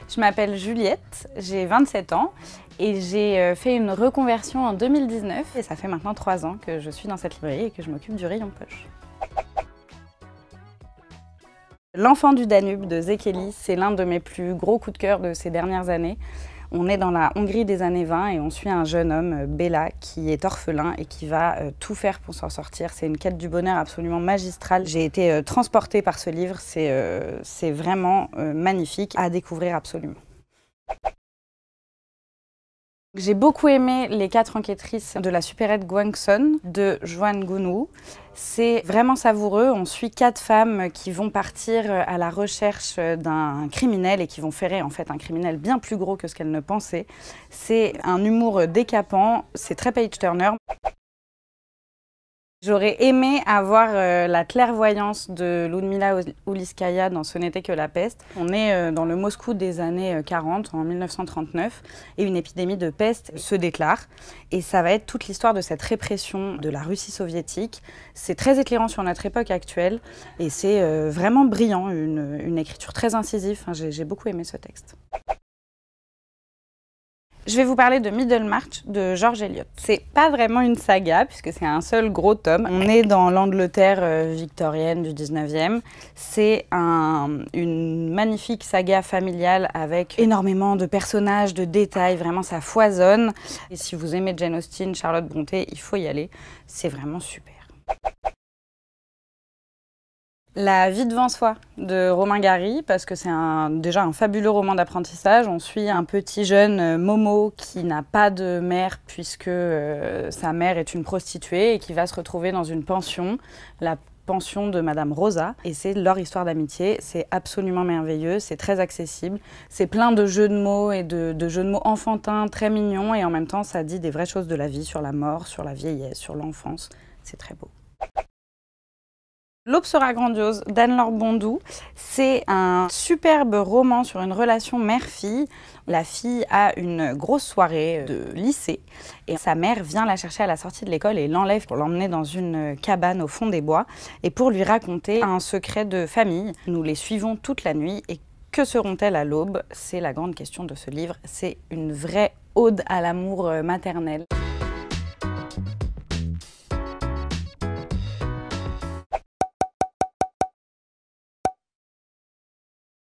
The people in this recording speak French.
Je m'appelle Juliette, j'ai 27 ans et j'ai fait une reconversion en 2019 et ça fait maintenant 3 ans que je suis dans cette librairie et que je m'occupe du rayon poche. L'Enfant du Danube de Székely, c'est l'un de mes plus gros coups de cœur de ces dernières années. On est dans la Hongrie des années 20 et on suit un jeune homme, Béla, qui est orphelin et qui va tout faire pour s'en sortir. C'est une quête du bonheur absolument magistrale. J'ai été transportée par ce livre, c'est vraiment magnifique à découvrir absolument. J'ai beaucoup aimé Les 4 enquêtrices de la supérette Gwangsson de Joan Gunu. C'est vraiment savoureux. On suit 4 femmes qui vont partir à la recherche d'un criminel et qui vont ferrer en fait un criminel bien plus gros que ce qu'elles ne pensaient. C'est un humour décapant, c'est très page-turner. J'aurais aimé avoir la clairvoyance de Ludmila Ulyskaya dans Ce n'était que la peste. On est dans le Moscou des années 40, en 1939, et une épidémie de peste se déclare. Et ça va être toute l'histoire de cette répression de la Russie soviétique. C'est très éclairant sur notre époque actuelle, et c'est vraiment brillant, une écriture très incisive. Enfin, j'ai beaucoup aimé ce texte. Je vais vous parler de Middlemarch de George Eliot. C'est pas vraiment une saga puisque c'est un seul gros tome. On est dans l'Angleterre victorienne du 19e. C'est une magnifique saga familiale avec énormément de personnages, de détails, vraiment ça foisonne. Et si vous aimez Jane Austen, Charlotte Brontë, il faut y aller. C'est vraiment super. La vie devant soi de Romain Gary, parce que c'est déjà un fabuleux roman d'apprentissage. On suit un petit jeune Momo qui n'a pas de mère puisque sa mère est une prostituée et qui va se retrouver dans une pension, la pension de Madame Rosa. Et c'est leur histoire d'amitié, c'est absolument merveilleux, c'est très accessible. C'est plein de jeux de mots et de jeux de mots enfantins très mignons et en même temps ça dit des vraies choses de la vie, sur la mort, sur la vieillesse, sur l'enfance. C'est très beau. L'Aube sera grandiose d'Anne-Laure Bondou, c'est un superbe roman sur une relation mère-fille. La fille a une grosse soirée de lycée et sa mère vient la chercher à la sortie de l'école et l'enlève pour l'emmener dans une cabane au fond des bois et pour lui raconter un secret de famille. Nous les suivons toute la nuit et que seront-elles à l'aube? C'est la grande question de ce livre, c'est une vraie ode à l'amour maternel.